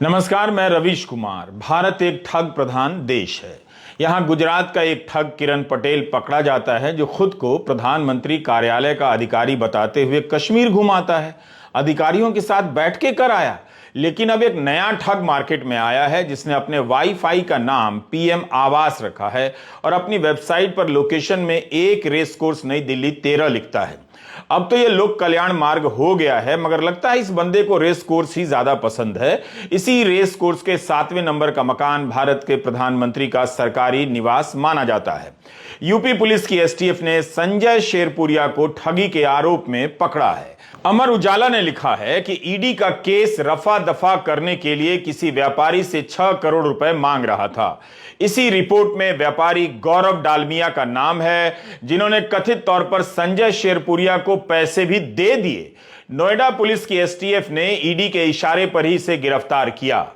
नमस्कार, मैं रवीश कुमार। भारत एक ठग प्रधान देश है। यहाँ गुजरात का एक ठग किरण पटेल पकड़ा जाता है जो खुद को प्रधानमंत्री कार्यालय का अधिकारी बताते हुए कश्मीर घुमाता है। अधिकारियों के साथ बैठ के कर आया। लेकिन अब एक नया ठग मार्केट में आया है जिसने अपने वाईफाई का नाम पीएम आवास रखा है और अपनी वेबसाइट पर लोकेशन में एक रेस कोर्स नई दिल्ली 13 लिखता है। अब तो ये लोक कल्याण मार्ग हो गया है, मगर लगता है इस बंदे को रेस कोर्स ही ज्यादा पसंद है। इसी रेस कोर्स के 7वें नंबर का मकान भारत के प्रधानमंत्री का सरकारी निवास माना जाता है। यूपी पुलिस की एसटीएफ ने संजय शेरपुरिया को ठगी के आरोप में पकड़ा है। अमर उजाला ने लिखा है कि ईडी का केस रफा दफा करने के लिए किसी व्यापारी से 6 करोड़ रुपए मांग रहा था। इसी रिपोर्ट में व्यापारी गौरव डालमिया का नाम है, जिन्होंने कथित तौर पर संजय शेरपुरिया को पैसे भी दे दिए। नोएडा पुलिस की एसटीएफ ने ईडी के इशारे पर ही इसे गिरफ्तार किया।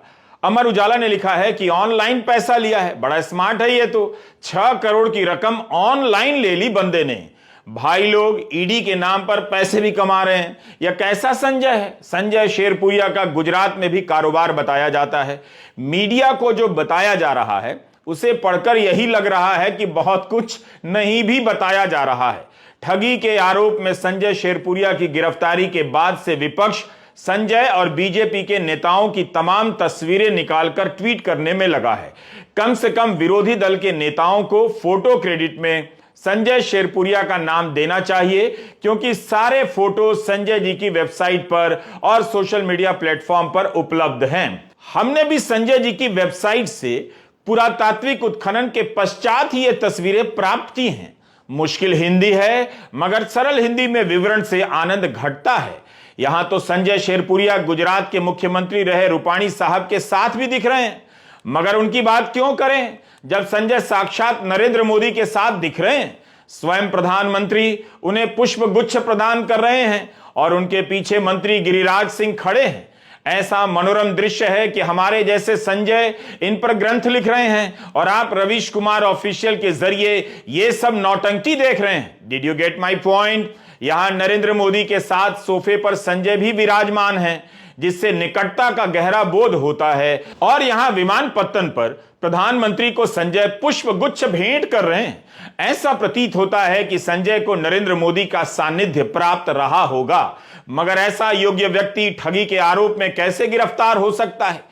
अमर उजाला ने लिखा है कि ऑनलाइन पैसा लिया है। बड़ा स्मार्ट है ये तो। 6 करोड़ की रकम ऑनलाइन ले ली बंदे ने। भाई लोग ईडी के नाम पर पैसे भी कमा रहे हैं। यह कैसा संजय है? संजय शेरपुरिया का गुजरात में भी कारोबार बताया जाता है। मीडिया को जो बताया जा रहा है उसे पढ़कर यही लग रहा है कि बहुत कुछ नहीं भी बताया जा रहा है। ठगी के आरोप में संजय शेरपुरिया की गिरफ्तारी के बाद से विपक्ष संजय और बीजेपी के नेताओं की तमाम तस्वीरें निकालकर ट्वीट करने में लगा है। कम से कम विरोधी दल के नेताओं को फोटो क्रेडिट में संजय शेरपुरिया का नाम देना चाहिए, क्योंकि सारे फोटो संजय जी की वेबसाइट पर और सोशल मीडिया प्लेटफॉर्म पर उपलब्ध हैं। हमने भी संजय जी की वेबसाइट से पुरातात्विक उत्खनन के पश्चात ही ये तस्वीरें प्राप्त की हैं। मुश्किल हिंदी है, मगर सरल हिंदी में विवरण से आनंद घटता है। यहां तो संजय शेरपुरिया गुजरात के मुख्यमंत्री रहे रूपाणी साहब के साथ भी दिख रहे हैं, मगर उनकी बात क्यों करें जब संजय साक्षात नरेंद्र मोदी के साथ दिख रहे हैं। स्वयं प्रधानमंत्री उन्हें पुष्प गुच्छ प्रदान कर रहे हैं और उनके पीछे मंत्री गिरिराज सिंह खड़े हैं। ऐसा मनोरम दृश्य है कि हमारे जैसे संजय इन पर ग्रंथ लिख रहे हैं और आप रवीश कुमार ऑफिशियल के जरिए ये सब नौटंकी देख रहे हैं। Did you get my point? यहां नरेंद्र मोदी के साथ सोफे पर संजय भी विराजमान हैं, जिससे निकटता का गहरा बोध होता है। और यहां विमानपत्तन पर प्रधानमंत्री को संजय पुष्प गुच्छ भेंट कर रहे हैं। ऐसा प्रतीत होता है कि संजय को नरेंद्र मोदी का सानिध्य प्राप्त रहा होगा, मगर ऐसा योग्य व्यक्ति ठगी के आरोप में कैसे गिरफ्तार हो सकता है,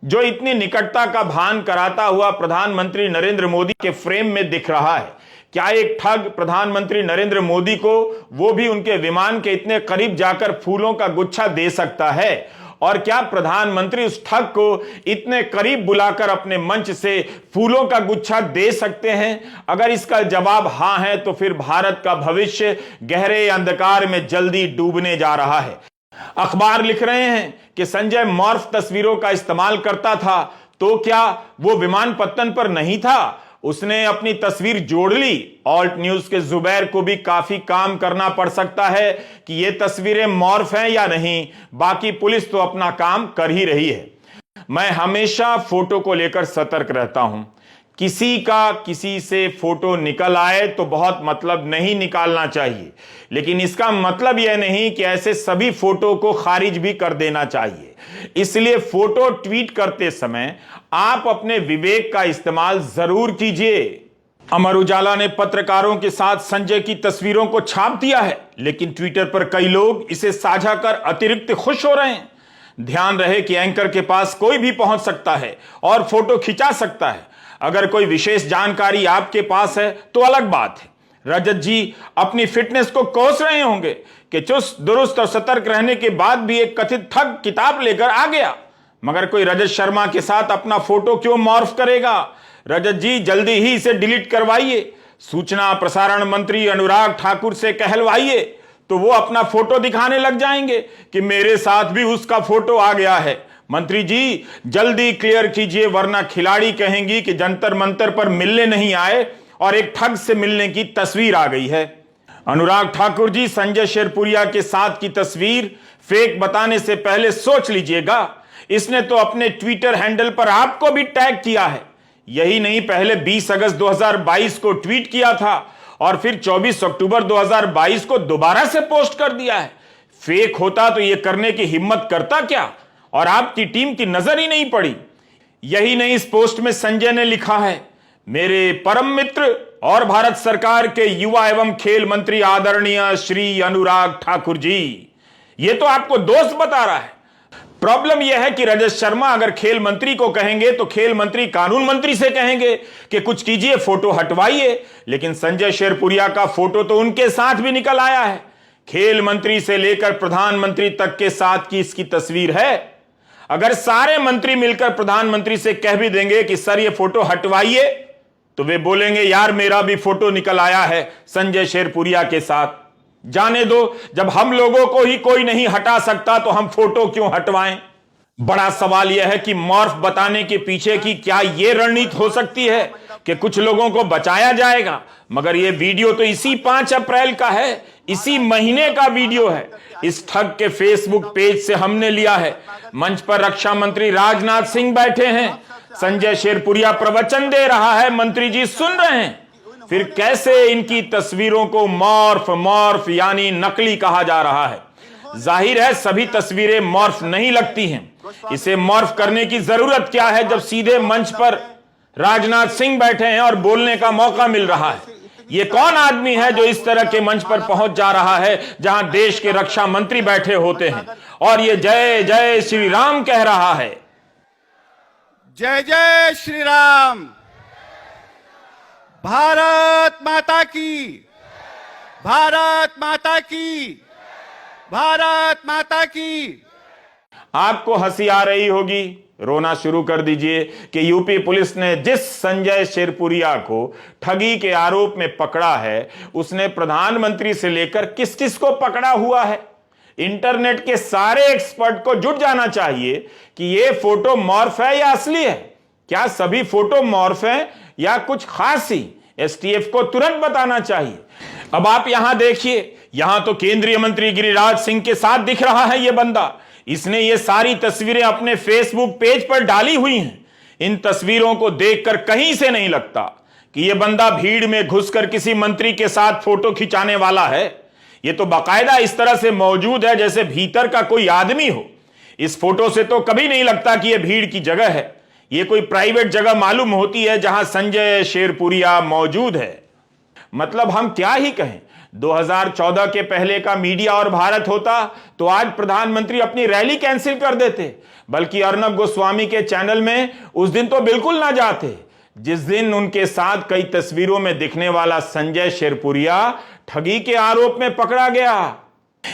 जो इतनी निकटता का भान कराता हुआ प्रधानमंत्री नरेंद्र मोदी के फ्रेम में दिख रहा है? क्या एक ठग प्रधानमंत्री नरेंद्र मोदी को, वो भी उनके विमान के इतने करीब जाकर फूलों का गुच्छा दे सकता है? और क्या प्रधानमंत्री उस ठग को इतने करीब बुलाकर अपने मंच से फूलों का गुच्छा दे सकते हैं? अगर इसका जवाब हां है तो फिर भारत का भविष्य गहरे अंधकार में जल्दी डूबने जा रहा है। अखबार लिख रहे हैं कि संजय मॉर्फ तस्वीरों का इस्तेमाल करता था, तो क्या वो विमानपत्तन पर नहीं था? उसने अपनी तस्वीर जोड़ ली। ऑल्ट न्यूज के जुबैर को भी काफी काम करना पड़ सकता है कि ये तस्वीरें मॉर्फ हैं या नहीं। बाकी पुलिस तो अपना काम कर ही रही है। मैं हमेशा फोटो को लेकर सतर्क रहता हूं। किसी का किसी से फोटो निकल आए तो बहुत मतलब नहीं निकालना चाहिए, लेकिन इसका मतलब यह नहीं कि ऐसे सभी फोटो को खारिज भी कर देना चाहिए। इसलिए फोटो ट्वीट करते समय आप अपने विवेक का इस्तेमाल जरूर कीजिए। अमर उजाला ने पत्रकारों के साथ संजय की तस्वीरों को छाप दिया है, लेकिन ट्विटर पर कई लोग इसे साझा कर अतिरिक्त खुश हो रहे हैं। ध्यान रहे कि एंकर के पास कोई भी पहुंच सकता है और फोटो खिंचा सकता है। अगर कोई विशेष जानकारी आपके पास है तो अलग बात है। रजत जी अपनी फिटनेस को कोस रहे होंगे कि चुस्त दुरुस्त और सतर्क रहने के बाद भी एक कथित ठग किताब लेकर आ गया, मगर कोई रजत शर्मा के साथ अपना फोटो क्यों मॉर्फ करेगा? रजत जी जल्दी ही इसे डिलीट करवाइए। सूचना प्रसारण मंत्री अनुराग ठाकुर से कहलवाइए तो वो अपना फोटो दिखाने लग जाएंगे कि मेरे साथ भी उसका फोटो आ गया है। मंत्री जी जल्दी क्लियर कीजिए, वरना खिलाड़ी कहेंगी कि जंतर मंतर पर मिलने नहीं आए और एक ठग से मिलने की तस्वीर आ गई है। अनुराग ठाकुर जी, संजय शेरपुरिया के साथ की तस्वीर फेक बताने से पहले सोच लीजिएगा। इसने तो अपने ट्विटर हैंडल पर आपको भी टैग किया है। यही नहीं, पहले 20 अगस्त 2022 को ट्वीट किया था और फिर 24 अक्टूबर 2022 को दोबारा से पोस्ट कर दिया है। फेक होता तो यह करने की हिम्मत करता क्या? और आपकी टीम की नजर ही नहीं पड़ी। यही नहीं, इस पोस्ट में संजय ने लिखा है, मेरे परम मित्र और भारत सरकार के युवा एवं खेल मंत्री आदरणीय श्री अनुराग ठाकुर जी, ये तो आपको दोस्त बता रहा है। प्रॉब्लम यह है कि रजत शर्मा अगर खेल मंत्री को कहेंगे तो खेल मंत्री कानून मंत्री से कहेंगे कि कुछ कीजिए, फोटो हटवाइए, लेकिन संजय शेरपुरिया का फोटो तो उनके साथ भी निकल आया है। खेल मंत्री से लेकर प्रधानमंत्री तक के साथ की इसकी तस्वीर है। अगर सारे मंत्री मिलकर प्रधानमंत्री से कह भी देंगे कि सर ये फोटो हटवाइए, तो वे बोलेंगे यार मेरा भी फोटो निकल आया है संजय शेरपुरिया के साथ। जाने दो, जब हम लोगों को ही कोई नहीं हटा सकता तो हम फोटो क्यों हटवाएं। बड़ा सवाल यह है कि मॉर्फ बताने के पीछे की क्या यह रणनीति हो सकती है कि कुछ लोगों को बचाया जाएगा। मगर यह वीडियो तो इसी 5 अप्रैल का है, इसी महीने का वीडियो है। इस ठग के फेसबुक पेज से हमने लिया है। मंच पर रक्षा मंत्री राजनाथ सिंह बैठे हैं, संजय शेरपुरिया प्रवचन दे रहा है, मंत्री जी सुन रहे हैं। फिर कैसे इनकी तस्वीरों को मॉर्फ यानी नकली कहा जा रहा है। जाहिर है सभी तस्वीरें मॉर्फ नहीं लगती हैं। इसे मॉर्फ करने की जरूरत क्या है जब सीधे मंच पर राजनाथ सिंह बैठे हैं और बोलने का मौका मिल रहा है। ये कौन आदमी है जो इस तरह के मंच पर पहुंच जा रहा है जहां देश के रक्षा मंत्री बैठे होते हैं और ये जय जय श्री राम कह रहा है। जय जय श्री राम, भारत माता की, भारत माता की, भारत माता की। आपको हंसी आ रही होगी, रोना शुरू कर दीजिए कि यूपी पुलिस ने जिस संजय शेरपुरिया को ठगी के आरोप में पकड़ा है, उसने प्रधानमंत्री से लेकर किस किस को पकड़ा हुआ है। इंटरनेट के सारे एक्सपर्ट को जुट जाना चाहिए कि यह फोटो मॉर्फ है या असली है। क्या सभी फोटो मॉर्फ है या कुछ खास ही? एसटीएफ को तुरंत बताना चाहिए। अब आप यहां देखिए, यहां तो केंद्रीय मंत्री गिरिराज सिंह के साथ दिख रहा है यह बंदा। इसने ये सारी तस्वीरें अपने फेसबुक पेज पर डाली हुई हैं। इन तस्वीरों को देखकर कहीं से नहीं लगता कि यह बंदा भीड़ में घुसकर किसी मंत्री के साथ फोटो खिंचाने वाला है। यह तो बाकायदा इस तरह से मौजूद है जैसे भीतर का कोई आदमी हो। इस फोटो से तो कभी नहीं लगता कि यह भीड़ की जगह है। यह कोई प्राइवेट जगह मालूम होती है जहां संजय शेरपुरिया मौजूद है। मतलब हम क्या ही कहें, 2014 के पहले का मीडिया और भारत होता तो आज प्रधानमंत्री अपनी रैली कैंसिल कर देते, बल्कि अर्नब गोस्वामी के चैनल में उस दिन तो बिल्कुल ना जाते जिस दिन उनके साथ कई तस्वीरों में दिखने वाला संजय शेरपुरिया ठगी के आरोप में पकड़ा गया।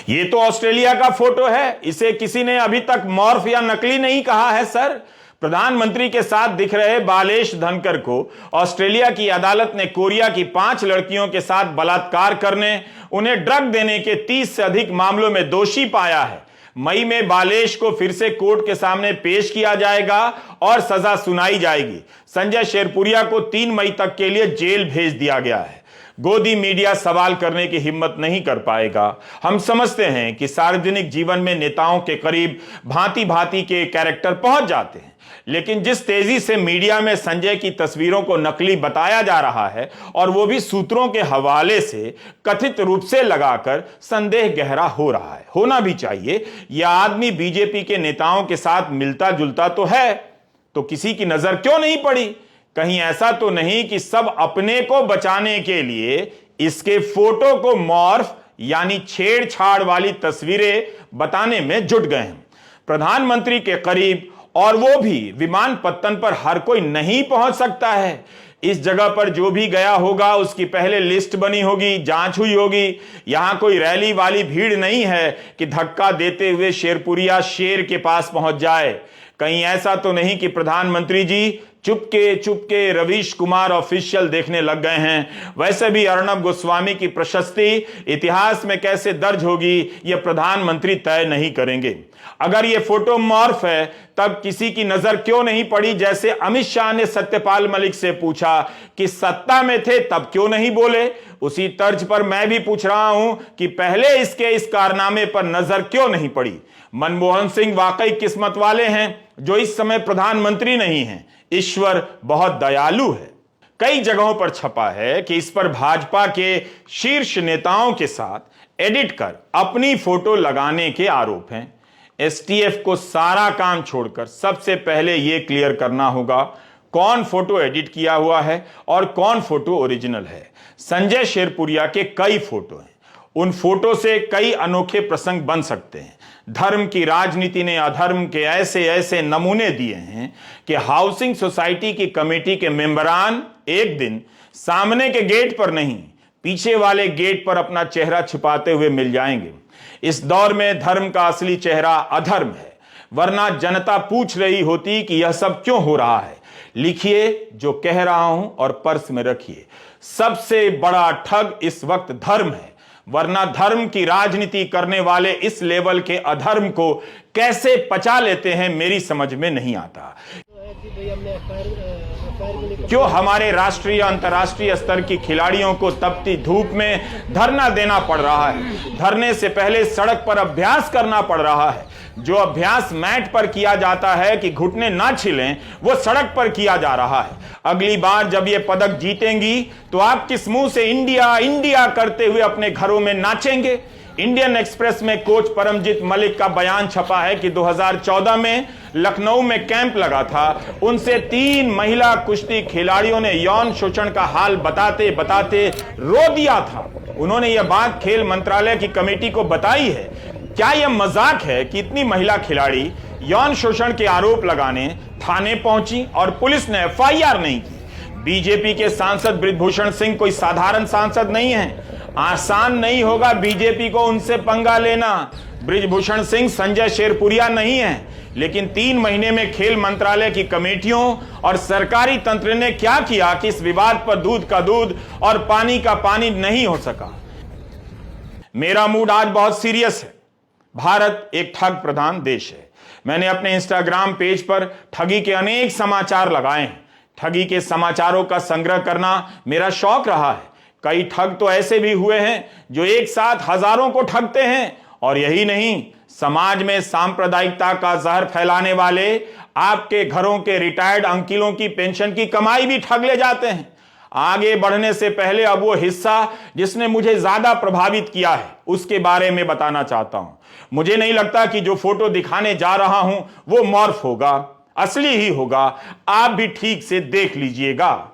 यह तो ऑस्ट्रेलिया का फोटो है, इसे किसी ने अभी तक मॉर्फ या नकली नहीं कहा है। सर, प्रधानमंत्री के साथ दिख रहे बालेश धनकर को ऑस्ट्रेलिया की अदालत ने कोरिया की 5 लड़कियों के साथ बलात्कार करने, उन्हें ड्रग देने के 30 से अधिक मामलों में दोषी पाया है। मई में बालेश को फिर से कोर्ट के सामने पेश किया जाएगा और सजा सुनाई जाएगी। संजय शेरपुरिया को 3 मई तक के लिए जेल भेज दिया गया है। गोदी मीडिया सवाल करने की हिम्मत नहीं कर पाएगा। हम समझते हैं कि सार्वजनिक जीवन में नेताओं के करीब भांति भांति के कैरेक्टर पहुंच जाते हैं, लेकिन जिस तेजी से मीडिया में संजय की तस्वीरों को नकली बताया जा रहा है और वो भी सूत्रों के हवाले से कथित रूप से लगाकर, संदेह गहरा हो रहा है। होना भी चाहिए। यह आदमी बीजेपी के नेताओं के साथ मिलता जुलता तो है, तो किसी की नजर क्यों नहीं पड़ी? कहीं ऐसा तो नहीं कि सब अपने को बचाने के लिए इसके फोटो को मॉर्फ यानी छेड़छाड़ वाली तस्वीरें बताने में जुट गए हैं। प्रधानमंत्री के करीब, और वो भी विमानपत्तन पर हर कोई नहीं पहुंच सकता है। इस जगह पर जो भी गया होगा उसकी पहले लिस्ट बनी होगी, जांच हुई होगी। यहां कोई रैली वाली भीड़ नहीं है कि धक्का देते हुए शेरपुरिया शेर के पास पहुंच जाए। कहीं ऐसा तो नहीं कि प्रधानमंत्री जी चुपके चुपके रवीश कुमार ऑफिशियल देखने लग गए हैं। वैसे भी अर्नब गोस्वामी की प्रशस्ति इतिहास में कैसे दर्ज होगी यह प्रधानमंत्री तय नहीं करेंगे। अगर यह फोटो मॉर्फ है तब किसी की नजर क्यों नहीं पड़ी? जैसे अमित शाह ने सत्यपाल मलिक से पूछा कि सत्ता में थे तब क्यों नहीं बोले, उसी तर्ज पर मैं भी पूछ रहा हूं कि पहले इसके इस कारनामे पर नजर क्यों नहीं पड़ी। मनमोहन सिंह वाकई किस्मत वाले हैं जो इस समय प्रधानमंत्री नहीं हैं। ईश्वर बहुत दयालु है। कई जगहों पर छपा है कि इस पर भाजपा के शीर्ष नेताओं के साथ एडिट कर अपनी फोटो लगाने के आरोप हैं। एसटीएफ को सारा काम छोड़कर सबसे पहले यह क्लियर करना होगा कौन फोटो एडिट किया हुआ है और कौन फोटो ओरिजिनल है। संजय शेरपुरिया के कई फोटो हैं, उन फोटो से कई अनोखे प्रसंग बन सकते हैं। धर्म की राजनीति ने अधर्म के ऐसे ऐसे नमूने दिए हैं कि हाउसिंग सोसाइटी की कमेटी के मेंबरान एक दिन सामने के गेट पर नहीं, पीछे वाले गेट पर अपना चेहरा छिपाते हुए मिल जाएंगे। इस दौर में धर्म का असली चेहरा अधर्म है, वरना जनता पूछ रही होती कि यह सब क्यों हो रहा है। लिखिए जो कह रहा हूं और पर्स में रखिए, सबसे बड़ा ठग इस वक्त धर्म है, वरना धर्म की राजनीति करने वाले इस लेवल के अधर्म को कैसे पचा लेते हैं मेरी समझ में नहीं आता। क्यों हमारे राष्ट्रीय अंतर्राष्ट्रीय स्तर की खिलाड़ियों को तपती धूप में धरना देना पड़ रहा है? धरने से पहले सड़क पर अभ्यास करना पड़ रहा है। जो अभ्यास मैट पर किया जाता है कि घुटने ना छिलें, वो सड़क पर किया जा रहा है। अगली बार जब ये पदक जीतेंगी तो आप किस मुंह से इंडिया इंडिया करते हुए अपने घरों में नाचेंगे? इंडियन एक्सप्रेस में कोच परमजीत मलिक का बयान छपा है कि 2014 में लखनऊ में कैंप लगा था, उनसे 3 महिला कुश्ती खिलाड़ियों ने यौन शोषण का हाल बताते बताते रो दिया था। उन्होंने यह बात खेल मंत्रालय की कमेटी को बताई है। क्या यह मजाक है कि इतनी महिला खिलाड़ी यौन शोषण के आरोप लगाने थाने पहुंची और पुलिस ने एफआईआर नहीं की? बीजेपी के सांसद बृजभूषण सिंह कोई साधारण सांसद नहीं है। आसान नहीं होगा बीजेपी को उनसे पंगा लेना। बृजभूषण सिंह संजय शेरपुरिया नहीं है, लेकिन 3 महीने में खेल मंत्रालय की कमेटियों और सरकारी तंत्र ने क्या किया कि इस विवाद पर दूध का दूध और पानी का पानी नहीं हो सका। मेरा मूड आज बहुत सीरियस है। भारत एक ठग प्रधान देश है। मैंने अपने इंस्टाग्राम पेज पर ठगी के अनेक समाचार लगाए हैं। ठगी के समाचारों का संग्रह करना मेरा शौक रहा है। कई ठग तो ऐसे भी हुए हैं जो एक साथ हजारों को ठगते हैं। और यही नहीं, समाज में सांप्रदायिकता का जहर फैलाने वाले आपके घरों के रिटायर्ड अंकिलों की पेंशन की कमाई भी ठग ले जाते हैं। आगे बढ़ने से पहले अब वो हिस्सा जिसने मुझे ज्यादा प्रभावित किया है उसके बारे में बताना चाहता हूं। मुझे नहीं लगता कि जो फोटो दिखाने जा रहा हूं वो मॉर्फ होगा, असली ही होगा। आप भी ठीक से देख लीजिएगा।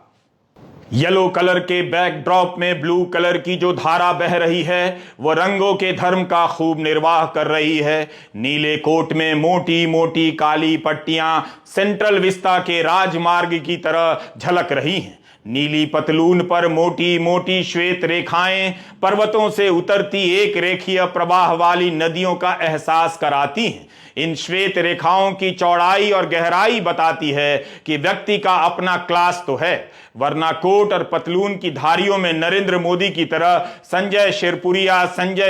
येलो कलर के बैकड्रॉप में ब्लू कलर की जो धारा बह रही है वो रंगों के धर्म का खूब निर्वाह कर रही है। नीले कोट में मोटी मोटी काली पट्टियां सेंट्रल विस्ता के राजमार्ग की तरह झलक रही हैं। नीली पतलून पर मोटी मोटी श्वेत रेखाएं पर्वतों से उतरती एक रेखीय प्रवाह वाली नदियों का एहसास कराती हैं। इन श्वेत रेखाओं की चौड़ाई और गहराई बताती है कि व्यक्ति का अपना क्लास तो है, वरना कोट और पतलून की धारियों में नरेंद्र मोदी की तरह संजय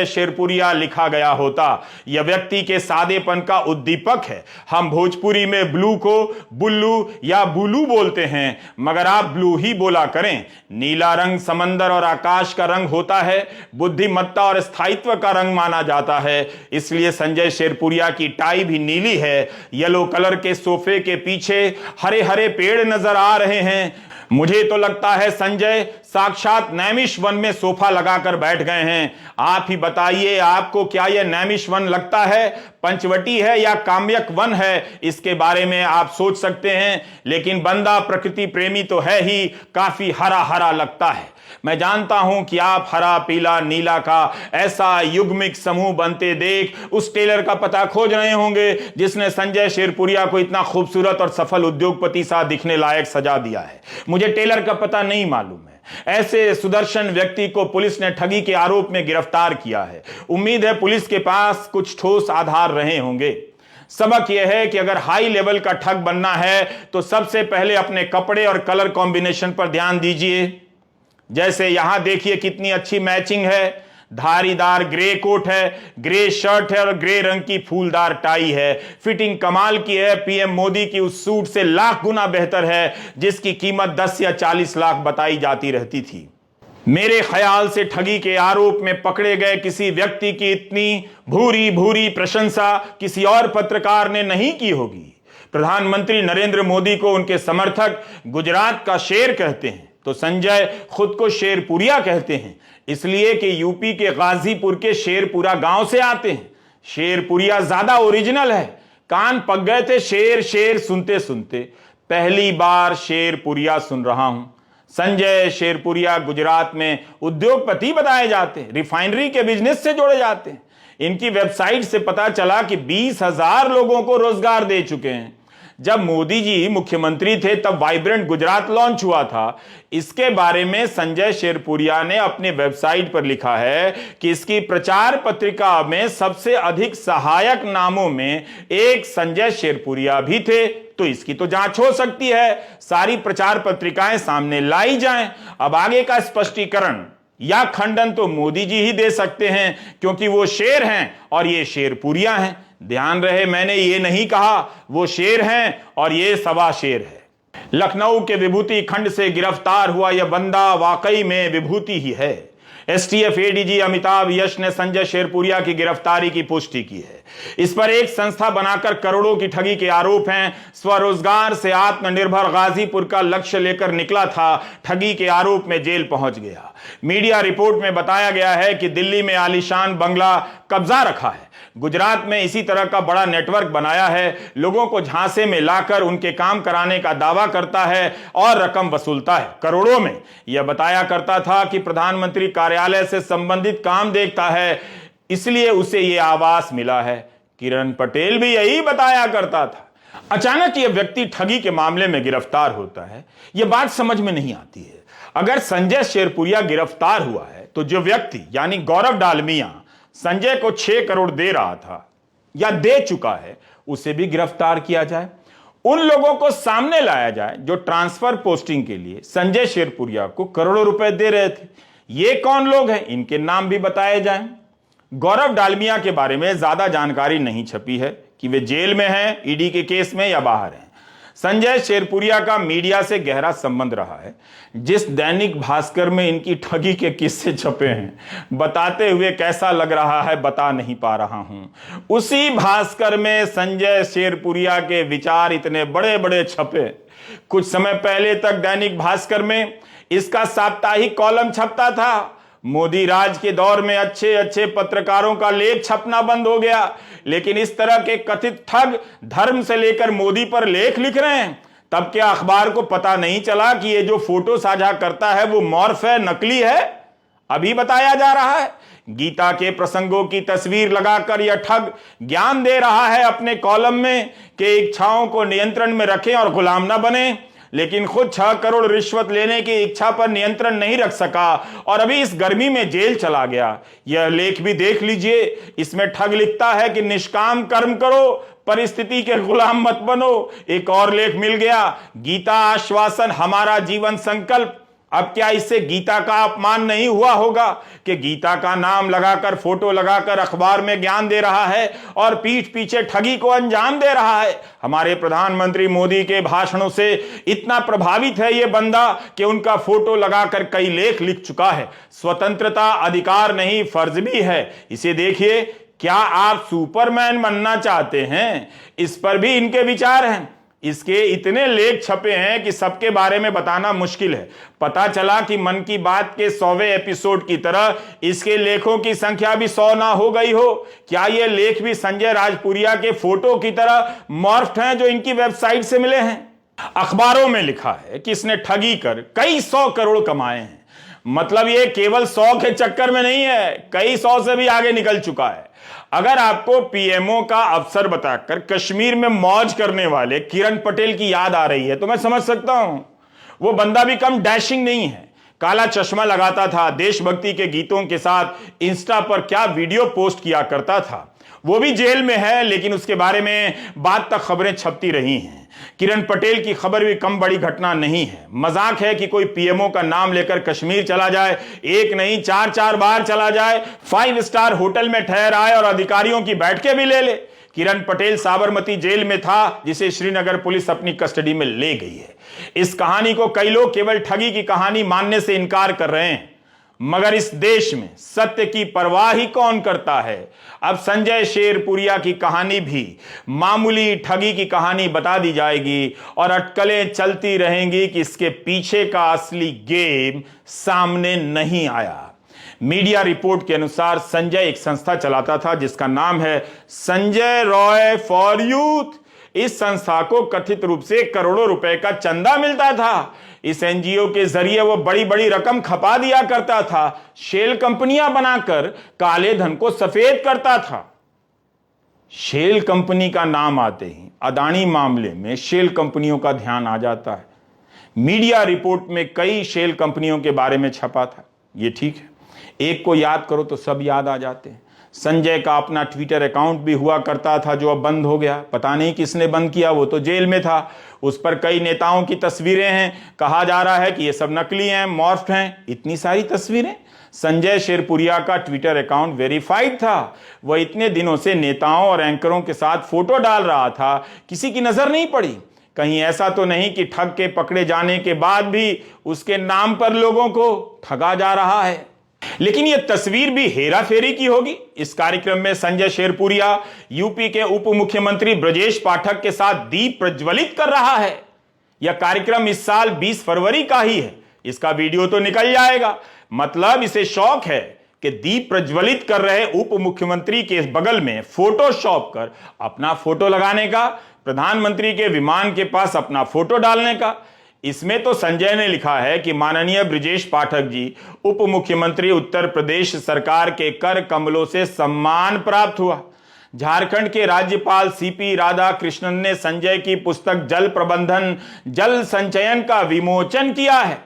शेरपुरिया लिखा गया होता। यह व्यक्ति के सादेपन का उद्दीपक है। हम भोजपुरी में ब्लू को बुल्लू या बुलू बोलते हैं, मगर आप ब्लू ही बोला करें। नीला रंग समंदर और आकाश का रंग होता है, बुद्धिमत्ता और स्थायित्व का रंग माना जाता है। इसलिए संजय शेरपुरिया की टाई भी नीली है। येलो कलर के सोफे के पीछे हरे हरे पेड़ नजर आ रहे हैं। मुझे तो लगता है संजय साक्षात नैमिष वन में सोफा लगाकर बैठ गए हैं। आप ही बताइए, आपको क्या यह नैमिष वन लगता है, पंचवटी है या काम्यक वन है? इसके बारे में आप सोच सकते हैं, लेकिन बंदा प्रकृति प्रेमी तो है ही, काफी हरा हरा लगता है। मैं जानता हूं कि आप हरा पीला नीला का ऐसा युग्मिक समूह बनते देख उस टेलर का पता खोज रहे होंगे जिसने संजय शेरपुरिया को इतना खूबसूरत और सफल उद्योगपति सा दिखने लायक सजा दिया है। मुझे टेलर का पता नहीं मालूम है। ऐसे सुदर्शन व्यक्ति को पुलिस ने ठगी के आरोप में गिरफ्तार किया है। उम्मीद है पुलिस के पास कुछ ठोस आधार रहे होंगे। सबक यह है कि अगर हाई लेवल का ठग बनना है तो सबसे पहले अपने कपड़े और कलर कॉम्बिनेशन पर ध्यान दीजिए। जैसे यहां देखिए कितनी अच्छी मैचिंग है। धारीदार ग्रे कोट है, ग्रे शर्ट है और ग्रे रंग की फूलदार टाई है। फिटिंग कमाल की है। पीएम मोदी की उस सूट से लाख गुना बेहतर है जिसकी कीमत 10 या 40 लाख बताई जाती रहती थी। मेरे ख्याल से ठगी के आरोप में पकड़े गए किसी व्यक्ति की इतनी भूरी भूरी प्रशंसा किसी और पत्रकार ने नहीं की होगी। प्रधानमंत्री नरेंद्र मोदी को उनके समर्थक गुजरात का शेर कहते हैं, तो संजय खुद को शेरपुरिया कहते हैं, इसलिए कि यूपी के गाजीपुर के शेरपुरा गांव से आते हैं। शेरपुरिया ज्यादा ओरिजिनल है। कान पक गए थे शेर शेर सुनते सुनते, पहली बार शेरपुरिया सुन रहा हूं। संजय शेरपुरिया गुजरात में उद्योगपति बताए जाते हैं, रिफाइनरी के बिजनेस से जोड़े जाते हैं। इनकी वेबसाइट से पता चला कि 20,000 लोगों को रोजगार दे चुके हैं। जब मोदी जी मुख्यमंत्री थे तब वाइब्रेंट गुजरात लॉन्च हुआ था। इसके बारे में संजय शेरपुरिया ने अपनी वेबसाइट पर लिखा है कि इसकी प्रचार पत्रिका में सबसे अधिक सहायक नामों में एक संजय शेरपुरिया भी थे। तो इसकी तो जांच हो सकती है, सारी प्रचार पत्रिकाएं सामने लाई जाएं। अब आगे का स्पष्टीकरण या खंडन तो मोदी जी ही दे सकते हैं, क्योंकि वो शेर हैं और ये शेरपुरिया हैं। ध्यान रहे, मैंने ये नहीं कहा वो शेर हैं और ये सवा शेर है। लखनऊ के विभूति खंड से गिरफ्तार हुआ यह बंदा वाकई में विभूति ही है। एसटीएफ एडीजी अमिताभ यश ने संजय शेरपुरिया की गिरफ्तारी की पुष्टि की है। इस पर एक संस्था बनाकर करोड़ों की ठगी के आरोप हैं। स्वरोजगार से आत्मनिर्भर गाजीपुर का लक्ष्य लेकर निकला था, ठगी के आरोप में जेल पहुंच गया। मीडिया रिपोर्ट में बताया गया है कि दिल्ली में आलीशान बंगला कब्जा रखा है, गुजरात में इसी तरह का बड़ा नेटवर्क बनाया है, लोगों को झांसे में लाकर उनके काम कराने का दावा करता है और रकम वसूलता है करोड़ों में। यह बताया करता था कि प्रधानमंत्री कार्यालय से संबंधित काम देखता है, इसलिए उसे यह आवास मिला है। किरण पटेल भी यही बताया करता था। अचानक यह व्यक्ति ठगी के मामले में गिरफ्तार होता है, यह बात समझ में नहीं आती है। अगर संजय शेरपुरिया गिरफ्तार हुआ है तो जो व्यक्ति यानी गौरव डालमिया संजय को 6 करोड़ दे रहा था या दे चुका है, उसे भी गिरफ्तार किया जाए। उन लोगों को सामने लाया जाए जो ट्रांसफर पोस्टिंग के लिए संजय शेरपुरिया को करोड़ों रुपए दे रहे थे। ये कौन लोग हैं, इनके नाम भी बताए जाएं। गौरव डालमिया के बारे में ज्यादा जानकारी नहीं छपी है कि वे जेल में हैं, ईडी के केस में या बाहर हैं। संजय शेरपुरिया का मीडिया से गहरा संबंध रहा है। जिस दैनिक भास्कर में इनकी ठगी के किस्से छपे हैं, बताते हुए कैसा लग रहा है बता नहीं पा रहा हूं। उसी भास्कर में संजय शेरपुरिया के विचार इतने बड़े बड़े छपे। कुछ समय पहले तक दैनिक भास्कर में इसका साप्ताहिक कॉलम छपता था। मोदी राज के दौर में अच्छे अच्छे पत्रकारों का लेख छपना बंद हो गया, लेकिन इस तरह के कथित ठग धर्म से लेकर मोदी पर लेख लिख रहे हैं। तब क्या अखबार को पता नहीं चला कि ये जो फोटो साझा करता है वो मॉर्फ है, नकली है? अभी बताया जा रहा है। गीता के प्रसंगों की तस्वीर लगाकर यह ठग ज्ञान दे रहा है अपने कॉलम में कि इच्छाओं को नियंत्रण में रखें और गुलाम ना बने, लेकिन खुद 6 करोड़ रिश्वत लेने की इच्छा पर नियंत्रण नहीं रख सका और अभी इस गर्मी में जेल चला गया। यह लेख भी देख लीजिए। इसमें ठग लिखता है कि निष्काम कर्म करो, परिस्थिति के गुलाम मत बनो। एक और लेख मिल गया, गीता आश्वासन हमारा जीवन संकल्प। अब क्या इससे गीता का अपमान नहीं हुआ होगा कि गीता का नाम लगाकर, फोटो लगाकर अखबार में ज्ञान दे रहा है और पीठ पीछे ठगी को अंजाम दे रहा है। हमारे प्रधानमंत्री मोदी के भाषणों से इतना प्रभावित है ये बंदा कि उनका फोटो लगाकर कई लेख लिख चुका है। स्वतंत्रता अधिकार नहीं, फर्ज भी है। इसे देखिए, क्या आप सुपरमैन बनना चाहते हैं? इस पर भी इनके विचार हैं। इसके इतने लेख छपे हैं कि सबके बारे में बताना मुश्किल है। पता चला कि मन की बात के 100वें एपिसोड की तरह इसके लेखों की संख्या भी 100 ना हो गई हो। क्या ये लेख भी संजय राजपुरिया के फोटो की तरह मॉर्फ्ड हैं जो इनकी वेबसाइट से मिले हैं? अखबारों में लिखा है कि इसने ठगी कर कई 100 करोड़ कमाए हैं। मतलब ये केवल 100 के चक्कर में नहीं है, कई 100 से भी आगे निकल चुका है। अगर आपको पीएमओ का अफसर बताकर कश्मीर में मौज करने वाले किरण पटेल की याद आ रही है तो मैं समझ सकता हूं। वो बंदा भी कम डैशिंग नहीं है। काला चश्मा लगाता था, देशभक्ति के गीतों के साथ इंस्टा पर क्या वीडियो पोस्ट किया करता था। वो भी जेल में है, लेकिन उसके बारे में बाद तक खबरें छपती रही हैं। किरण पटेल की खबर भी कम बड़ी घटना नहीं है। मजाक है कि कोई पीएमओ का नाम लेकर कश्मीर चला जाए, एक नहीं 4-4 बार चला जाए, 5 स्टार होटल में ठहर आए और अधिकारियों की बैठकें भी ले ले। किरण पटेल साबरमती जेल में था, जिसे श्रीनगर पुलिस अपनी कस्टडी में ले गई है। इस कहानी को कई लोग केवल ठगी की कहानी मानने से इनकार कर रहे हैं, मगर इस देश में सत्य की परवाह ही कौन करता है? अब संजय शेरपुरिया की कहानी भी मामूली ठगी की कहानी बता दी जाएगी और अटकलें चलती रहेंगी कि इसके पीछे का असली गेम सामने नहीं आया। मीडिया रिपोर्ट के अनुसार संजय एक संस्था चलाता था जिसका नाम है संजय रॉय फॉर यूथ। इस संस्था को कथित रूप से करोड़ों रुपए का चंदा मिलता था। इस एनजीओ के जरिए वो बड़ी बड़ी रकम खपा दिया करता था, शेल कंपनियां बनाकर काले धन को सफेद करता था। शेल कंपनी का नाम आते ही अदानी मामले में शेल कंपनियों का ध्यान आ जाता है। मीडिया रिपोर्ट में कई शेल कंपनियों के बारे में छपा था, ये ठीक है, एक को याद करो तो सब याद आ जाते हैं। संजय का अपना ट्विटर अकाउंट भी हुआ करता था जो अब बंद हो गया, पता नहीं किसने बंद किया, वो तो जेल में था। उस पर कई नेताओं की तस्वीरें हैं, कहा जा रहा है कि ये सब नकली हैं, मॉर्फ्ड हैं, इतनी सारी तस्वीरें। संजय शेरपुरिया का ट्विटर अकाउंट वेरीफाइड था। वह इतने दिनों से नेताओं और एंकरों के साथ फोटो डाल रहा था, किसी की नजर नहीं पड़ी। कहीं ऐसा तो नहीं कि ठग के पकड़े जाने के बाद भी उसके नाम पर लोगों को ठगा जा रहा है। लेकिन यह तस्वीर भी हेरा फेरी की होगी। इस कार्यक्रम में संजय शेरपुरिया यूपी के उप मुख्यमंत्री ब्रजेश पाठक के साथ दीप प्रज्वलित कर रहा है। यह कार्यक्रम इस साल 20 फरवरी का ही है। इसका वीडियो तो निकल जाएगा, मतलब इसे शौक है कि दीप प्रज्वलित कर रहे उप मुख्यमंत्री के बगल में फोटोशॉप कर अपना फोटो लगाने का, प्रधानमंत्री के विमान के पास अपना फोटो डालने का। इसमें तो संजय ने लिखा है कि माननीय ब्रजेश पाठक जी, उप मुख्यमंत्री, उत्तर प्रदेश सरकार के कर कमलों से सम्मान प्राप्त हुआ। झारखंड के राज्यपाल सीपी राधाकृष्णन ने संजय की पुस्तक जल प्रबंधन जल संचयन का विमोचन किया है।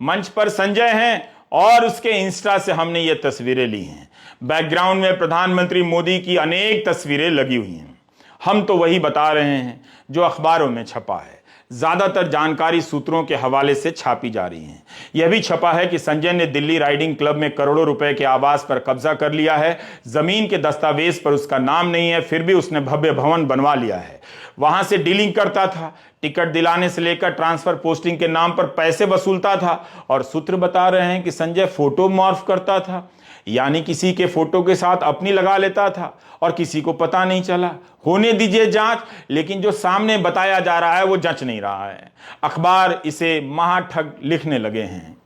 मंच पर संजय हैं और उसके इंस्टा से हमने ये तस्वीरें ली हैं। बैकग्राउंड में प्रधानमंत्री मोदी की अनेक तस्वीरें लगी हुई हैं। हम तो वही बता रहे हैं जो अखबारों में छपा है। ज्यादातर जानकारी सूत्रों के हवाले से छापी जा रही है। यह भी छपा है कि संजय ने दिल्ली राइडिंग क्लब में करोड़ों रुपए के आवास पर कब्जा कर लिया है। जमीन के दस्तावेज पर उसका नाम नहीं है, फिर भी उसने भव्य भवन बनवा लिया है। वहां से डीलिंग करता था, टिकट दिलाने से लेकर ट्रांसफर पोस्टिंग के नाम पर पैसे वसूलता था। और सूत्र बता रहे हैं कि संजय फोटो मॉर्फ करता था, यानी किसी के फोटो के साथ अपनी लगा लेता था और किसी को पता नहीं चला। होने दीजिए जांच, लेकिन जो सामने बताया जा रहा है वो जंच नहीं रहा है। अखबार इसे महाठग लिखने लगे हैं।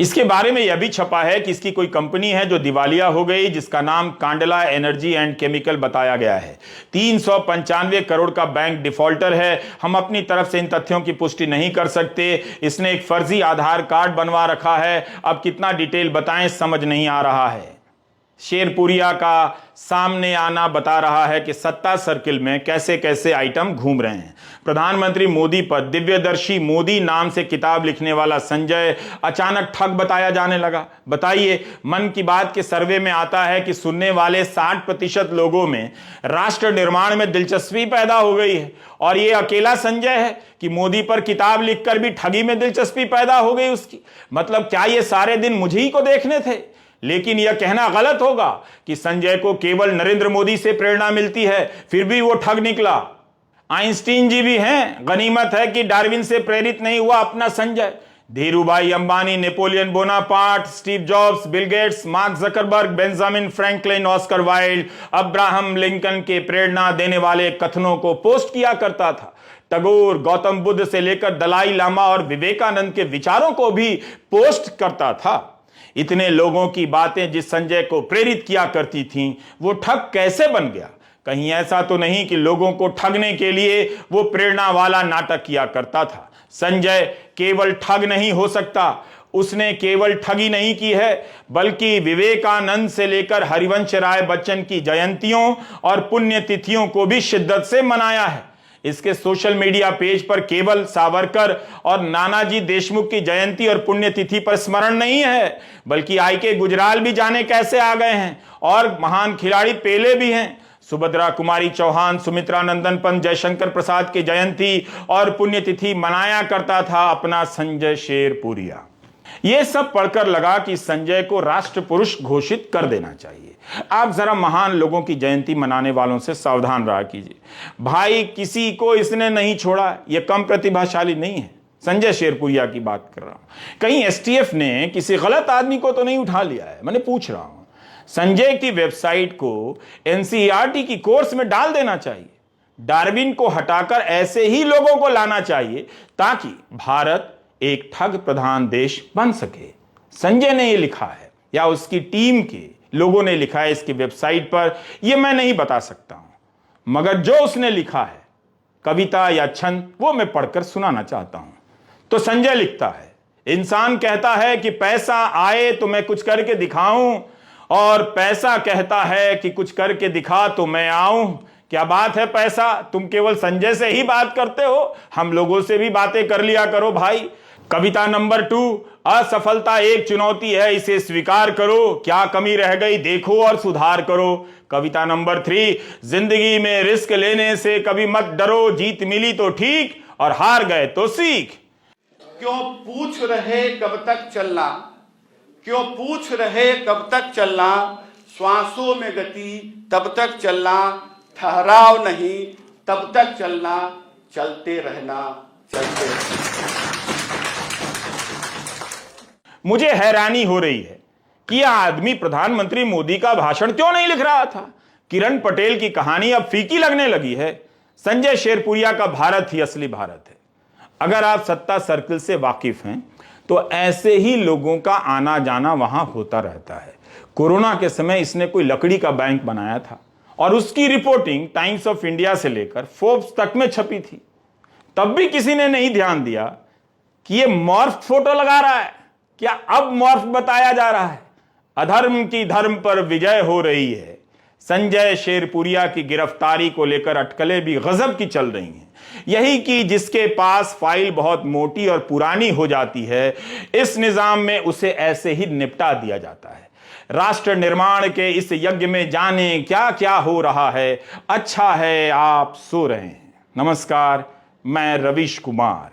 इसके बारे में यह भी छपा है कि इसकी कोई कंपनी है जो दिवालिया हो गई, जिसका नाम कांडला एनर्जी एंड केमिकल बताया गया है। 395 करोड़ का बैंक डिफॉल्टर है। हम अपनी तरफ से इन तथ्यों की पुष्टि नहीं कर सकते। इसने एक फर्जी आधार कार्ड बनवा रखा है, अब कितना डिटेल बताएं समझ नहीं आ रहा है। शेरपुरिया का सामने आना बता रहा है कि सत्ता सर्किल में कैसे कैसे आइटम घूम रहे हैं। प्रधानमंत्री मोदी पर दिव्यदर्शी मोदी नाम से किताब लिखने वाला संजय अचानक ठग बताया जाने लगा। बताइए, मन की बात के सर्वे में आता है कि सुनने वाले 60% लोगों में राष्ट्र निर्माण में दिलचस्पी पैदा हो गई है, और ये अकेला संजय है कि मोदी पर किताब लिखकर भी ठगी में दिलचस्पी पैदा हो गई उसकी। मतलब क्या ये सारे दिन मुझे ही को देखने थे? लेकिन यह कहना गलत होगा कि संजय को केवल नरेंद्र मोदी से प्रेरणा मिलती है, फिर भी वो ठग निकला। आइंस्टीन जी भी हैं। गनीमत है कि डार्विन से प्रेरित नहीं हुआ अपना Sanjay. Dhirubhai Ambani, Napoleon Bonaparte, Steve jobs, Bill Gates, mark Zuckerberg, Benjamin Franklin, Oscar Wilde, Abraham Lincoln के प्रेरणा देने वाले कथनों को पोस्ट किया करता था। टैगोर, गौतम बुद्ध से लेकर दलाई लामा और विवेकानंद के विचारों को भी पोस्ट करता था। इतने लोगों की बातें जिस संजय को प्रेरित किया करती थीं, वो ठग कैसे बन गया? कहीं ऐसा तो नहीं कि लोगों को ठगने के लिए वो प्रेरणा वाला नाटक किया करता था? संजय केवल ठग नहीं हो सकता। उसने केवल ठगी नहीं की है, बल्कि विवेकानंद से लेकर हरिवंश राय बच्चन की जयंतियों और पुण्यतिथियों को भी शिद्दत से मनाया है। इसके सोशल मीडिया पेज पर केवल सावरकर और नानाजी देशमुख की जयंती और पुण्यतिथि पर स्मरण नहीं है, बल्कि आईके गुजराल भी जाने कैसे आ गए हैं, और महान खिलाड़ी पेले भी हैं। सुभद्रा कुमारी चौहान, सुमित्रा नंदन पंत, जयशंकर प्रसाद की जयंती और पुण्यतिथि मनाया करता था अपना संजय शेरपुरिया। यह सब पढ़कर लगा कि संजय को राष्ट्र पुरुष घोषित कर देना चाहिए। आप जरा महान लोगों की जयंती मनाने वालों से सावधान रहा कीजिए। भाई, किसी को इसने नहीं छोड़ा, यह कम प्रतिभाशाली नहीं है। संजय शेरपुरिया की बात कर रहा हूं। कहीं एसटीएफ ने किसी गलत आदमी को तो नहीं उठा लिया है? मैंने पूछ रहा हूं। संजय की वेबसाइट को एनसीईआरटी की कोर्स में डाल देना चाहिए। डार्विन को हटाकर ऐसे ही लोगों को लाना चाहिए ताकि भारत एक ठग प्रधान देश बन सके। संजय ने यह लिखा है। या उसकी टीम के लोगों ने लिखा है इसकी वेबसाइट पर, यह मैं नहीं बता सकता हूं, मगर जो उसने लिखा है कविता या छंद, वो मैं पढ़कर सुनाना चाहता हूं। तो संजय लिखता है, इंसान कहता है कि पैसा आए तो मैं कुछ करके दिखाऊं, और पैसा कहता है कि कुछ करके दिखा तो मैं आऊं। क्या बात है पैसा, तुम केवल संजय से ही बात करते हो, हम लोगों से भी बातें कर लिया करो भाई। कविता नंबर 2, असफलता एक चुनौती है, इसे स्वीकार करो, क्या कमी रह गई देखो और सुधार करो। कविता नंबर 3, जिंदगी में रिस्क लेने से कभी मत डरो, जीत मिली तो ठीक और हार गए तो सीख। क्यों पूछ रहे कब तक चलना, क्यों पूछ रहे कब तक चलना, श्वासों में गति तब तक चलना, ठहराव नहीं तब तक चलना, चलते रहना, चलते रहना। मुझे हैरानी हो रही है कि यह आदमी प्रधानमंत्री मोदी का भाषण क्यों नहीं लिख रहा था। किरण पटेल की कहानी अब फीकी लगने लगी है। संजय शेरपुरिया का भारत ही असली भारत है। अगर आप सत्ता सर्कल से वाकिफ हैं तो ऐसे ही लोगों का आना जाना वहां होता रहता है। कोरोना के समय इसने कोई लकड़ी का बैंक बनाया था और उसकी रिपोर्टिंग टाइम्स ऑफ इंडिया से लेकर फोर्ब्स तक में छपी थी। तब भी किसी ने नहीं ध्यान दिया कि यह मॉर्फ फोटो लगा रहा है, क्या अब मॉर्फ बताया जा रहा है। अधर्म की धर्म पर विजय हो रही है। संजय शेरपुरिया की गिरफ्तारी को लेकर अटकलें भी गजब की चल रही हैं। यही कि जिसके पास फाइल बहुत मोटी और पुरानी हो जाती है, इस निजाम में उसे ऐसे ही निपटा दिया जाता है। राष्ट्र निर्माण के इस यज्ञ में जाने क्या क्या हो रहा है। अच्छा है आप सो रहे हैं। नमस्कार, मैं रवीश कुमार।